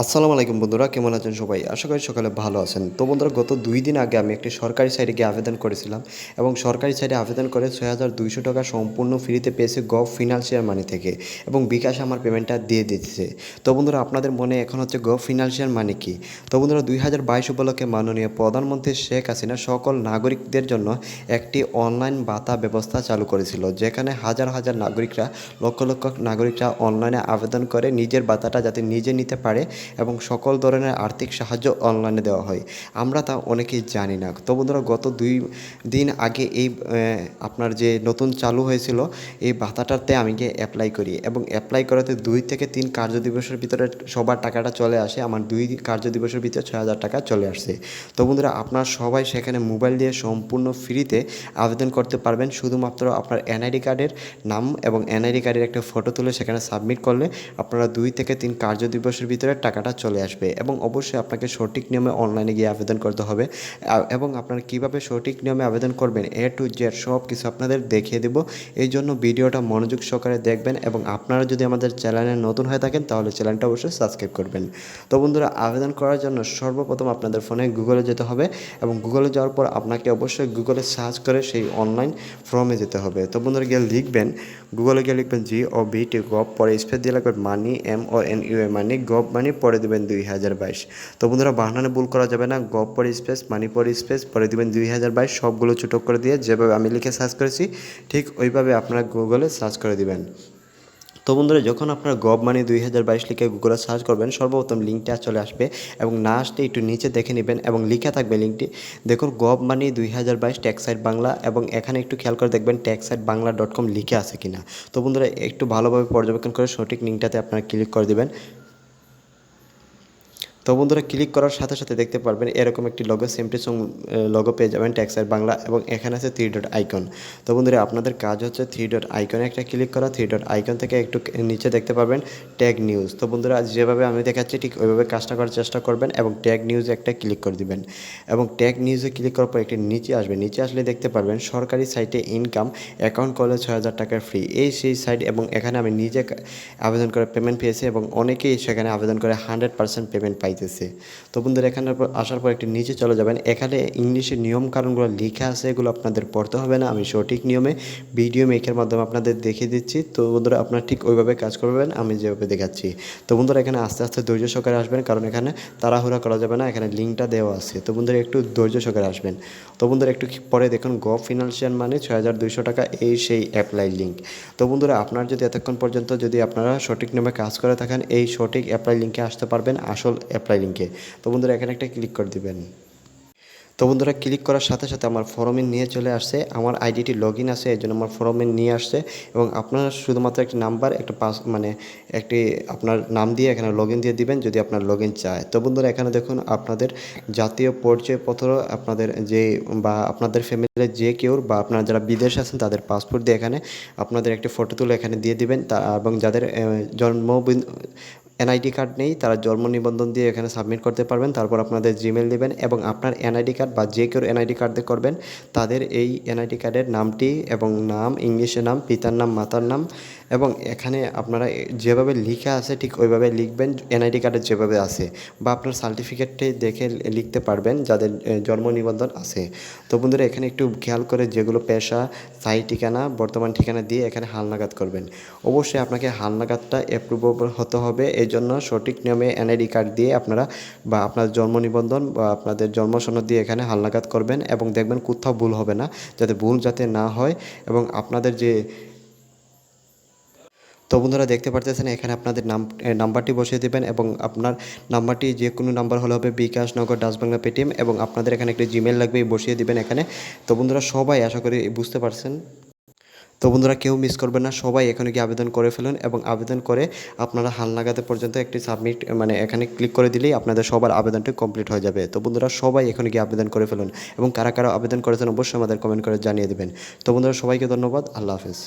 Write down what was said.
আসসালামু আলাইকুম বন্ধুরা, কেমন আছেন সবাই? আশা করি সকালে ভালো আছেন। তো বন্ধুরা, গত 2 দিন আগে আমি একটি সরকারি সাইটে গিয়ে আবেদন করেছিলাম এবং সরকারি সাইটে আবেদন করে ৬,২০০ টাকা সম্পূর্ণ ফ্রিতে পেয়েছি ফিনান্সিয়াল মানি থেকে এবং বিকাশ আমার পেমেন্টটা দিয়ে দিতেছে। তো বন্ধুরা, আপনাদের মনে এখন হচ্ছে ফিনান্সিয়াল মানি কী? তো বন্ধুরা, ২০২২ উপলক্ষে মাননীয় প্রধানমন্ত্রী শেখ হাসিনা সকল নাগরিকদের জন্য একটি অনলাইন ভাতা ব্যবস্থা চালু করেছিল, যেখানে হাজার হাজার নাগরিকরা, লক্ষ লক্ষ নাগরিকরা অনলাইনে আবেদন করে নিজের ভাতাটা যাতে নিজে নিতে পারে এবং সকল ধরনের আর্থিক সাহায্য অনলাইনে দেওয়া হয়। আমরা তা অনেকেই জানি না। তো বন্ধুরা, গত 2 দিন আগে এই আপনার যে নতুন চালু হয়েছিল এই ভাতাটাতে আমি গিয়ে অ্যাপ্লাই করি এবং অ্যাপ্লাই করাতে 2 থেকে 3 কার্যদিবসের ভিতরে সবার টাকাটা চলে আসে। আমার 2 কার্যদিবসের ভিতরে ৬,০০০ টাকা চলে আসছে। তো বন্ধুরা, আপনারা সবাই সেখানে মোবাইল দিয়ে সম্পূর্ণ ফ্রিতে আবেদন করতে পারবেন। শুধুমাত্র আপনার এনআইডি কার্ডের নাম এবং এনআইডি কার্ডের একটা ফটো তুলে সেখানে সাবমিট করলে আপনারা 2 থেকে 3 কার্যদিবসের ভিতরে টাকাটা চলে আসবে এবং অবশ্যই আপনাকে সঠিক নিয়মে অনলাইনে গিয়ে আবেদন করতে হবে এবং আপনারা কীভাবে সঠিক নিয়মে আবেদন করবেন A to Z সব কিছু আপনাদের দেখিয়ে দেব। এই জন্য ভিডিওটা মনোযোগ সহকারে দেখবেন এবং আপনারা যদি আমাদের চ্যানেলে নতুন হয়ে থাকেন তাহলে চ্যানেলটা অবশ্যই সাবস্ক্রাইব করবেন। তো বন্ধুরা, আবেদন করার জন্য সর্বপ্রথম আপনাদের ফোনে গুগলে যেতে হবে এবং গুগলে যাওয়ার পর আপনাকে অবশ্যই গুগলে সার্চ করে সেই অনলাইন ফর্মে যেতে হবে। তো বন্ধুরা, গিয়ে লিখবেন, গুগলে গিয়ে লিখবেন govt, গভ, পরে স্পেস দিয়ে লিখবেন মানি, MONEY, মানি, গভ মানি, পরে দেবেন 2022। তো বন্ধুরা, বানানে ভুল করা যাবে না। গভ পরে স্পেস, মানি পরে স্পেস, পরে দেবেন 2022, সবগুলো ছোটো করে দিয়ে যেভাবে আমি লিখে সার্চ করেছি ঠিক ওইভাবে আপনারা গুগলে সার্চ করে দিবেন। তো বন্ধুরা, যখন আপনার গভ মানি 2022 লিখে গুগলে সার্চ করবেন, সর্বপ্রথম লিঙ্কটা চলে আসবে এবং না আসতে একটু নিচে দেখে নেবেন এবং লিখে থাকবে লিঙ্কটি, দেখুন গভ মানি 2022 ট্যাক্স সাইট বাংলা, এবং এখানে একটু খেয়াল করে দেখবেন taxsitebangla.com লিখে আছে কিনা। তো বন্ধুরা, একটু ভালোভাবে পর্যবেক্ষণ করে সঠিক লিঙ্কটাতে আপনারা ক্লিক করে দেবেন। তো বন্ধুরা, ক্লিক করার সাথে সাথে দেখতে পারবেন এরকম একটি লোগো, সিমপ্লিসং লোগো পেয়ে যাবেন ট্যাক্সের বাংলা, এবং এখানে আছে 3 ডট আইকন। তো বন্ধুরা, আপনাদের কাজ হচ্ছে 3 ডট আইকনে একটা ক্লিক করা। 3 ডট আইকন থেকে একটু নিচে দেখতে পাবেন ট্যাগ নিউজ। তো বন্ধুরা, যেভাবে আমি দেখাচ্ছি ঠিক ওইভাবে কাজটা করার চেষ্টা করবেন এবং ট্যাগ নিউজে একটা ক্লিক করে দিবেন এবং ট্যাগ নিউজে ক্লিক করার পর একটি নিচে আসবে। নিচে আসলে দেখতে পারবেন সরকারি সাইটে ইনকাম অ্যাকাউন্ট করলে 6,000 টাকার ফ্রি, এই সেই সাইট, এবং এখানে আমি নিজে আবেদন করে পেমেন্ট পেয়েছি এবং অনেকেই সেখানে আবেদন করে 100% পেমেন্ট পাইতেছে। তো বন্ধুরা, এখানে আসার পর একটি নিচে চলে যাবেন। এখানে ইংলিশে নিয়মকানুনগুলো লেখা আছে, এগুলো আপনাদের পড়তে হবে না। আমি সঠিক নিয়মে ভিডিও মেকের মাধ্যমে আপনাদের দেখিয়ে দিচ্ছি। তো বন্ধুরা, আপনারা ঠিক ওইভাবে কাজ করবেন আমি যেভাবে দেখাচ্ছি। তো বন্ধুরা, এখানে আস্তে আস্তে ধৈর্য সহকারে আসবেন, কারণ এখানে তাড়াহুড়া করা যাবে না, এখানে লিঙ্কটা দেওয়া আছে। তো বন্ধুরা, একটু ধৈর্য সহকারে আসবেন। তো বন্ধুরা, একটু পরে দেখুন গভ ফিনান্সিয়াল মানি 6,200 টাকা, এই সেই অ্যাপ্লাই লিঙ্ক। তো বন্ধুরা, আপনার যদি এতক্ষণ পর্যন্ত যদি আপনারা সঠিক নিয়মে কাজ করে থাকেন, এই সঠিক অ্যাপ্লাই লিঙ্কে আসতে পারবেন, আসল অ্যাপ্লাই লিঙ্কে। তো বন্ধুরা, এখানে একটা ক্লিক করে দিবেন। তো বন্ধুরা, ক্লিক করার সাথে সাথে আমার ফর্মে নিয়ে চলে আসছে, আমার আইডিটি লগ ইন আছে, এই জন্য আমার ফর্মে নিয়ে আসছে এবং আপনারা শুধুমাত্র একটি নাম্বার, একটা একটি আপনার নাম দিয়ে এখানে লগ ইন দিয়ে দিবেন যদি আপনার লগ ইন চায়। তো বন্ধুরা, এখানে দেখুন আপনাদের জাতীয় পরিচয়পত্র, আপনাদের যে বা আপনাদের ফ্যামিলির যে কেউ বা আপনারা যারা বিদেশে আছেন তাদের পাসপোর্ট দিয়ে এখানে আপনাদের একটি ফটো তুলে এখানে দিয়ে দিবেন, এবং যাদের এনআইডি কার্ড নেই তারা জন্ম নিবন্ধন দিয়ে এখানে সাবমিট করতে পারবেন। তারপর আপনাদের জিমেল দেবেন এবং আপনার এনআইডি কার্ড বা যে কেউ এনআইডি কার্ড দিয়ে করবেন তাদের এই এনআইডি কার্ডের নামটি এবং নাম, ইংলিশে নাম, পিতার নাম, মাতার নাম, এবং এখানে আপনারা যেভাবে লেখা আছে ঠিক ওইভাবে লিখবেন এনআইডি কার্ডে যেভাবে আছে, বা আপনার সার্টিফিকেটটি দেখে লিখতে পারবেন যাদের জন্ম নিবন্ধন আছে। তো বন্ধুরা, এখানে একটু খেয়াল করে যেগুলো পেশা, স্থায়ী ঠিকানা, বর্তমান ঠিকানা দিয়ে এখানে হালনাগাদ করবেন। অবশ্যই আপনাকে হালনাগাদটা অ্যাপ্রুভেবল হতে হবে, এই জন্য সঠিক নিয়মে এনআইডি কার্ড দিয়ে আপনারা বা আপনার জন্ম নিবন্ধন বা আপনাদের জন্ম সনদ দিয়ে এখানে হালনাগাদ করবেন এবং দেখবেন কোথাও ভুল হবে না, যাতে না হয়। এবং আপনাদের যে তো বন্ধুরা, দেখতে পারতেছেন এখানে আপনাদের নাম্বারটি বসিয়ে দেবেন এবং আপনার নাম্বারটি যে কোনো নাম্বার হলে হবে, বিকাশ, নগদ, ডাচ বাংলা, পেটিএম, এবং আপনাদের এখানে একটি জিমেল লাগবে, বসিয়ে দিবেন এখানে। তো বন্ধুরা, সবাই আশা করি বুঝতে পারছেন। তো বন্ধুরা, কেউ মিস করবেন না, সবাই এখানে গিয়ে আবেদন করে ফেলুন এবং আবেদন করে আপনারা হালনাগাদে পর্যন্ত একটি সাবমিট এখানে ক্লিক করে দিলেই আপনাদের সবার আবেদনটি কমপ্লিট হয়ে যাবে। তো বন্ধুরা, সবাই এখানে গিয়ে আবেদন করে ফেলুন এবং কারা কারা আবেদন করেছেন অবশ্যই আমাদের কমেন্ট করে জানিয়ে দেবেন। তো বন্ধুরা, সবাইকে ধন্যবাদ। আল্লাহ হাফেজ।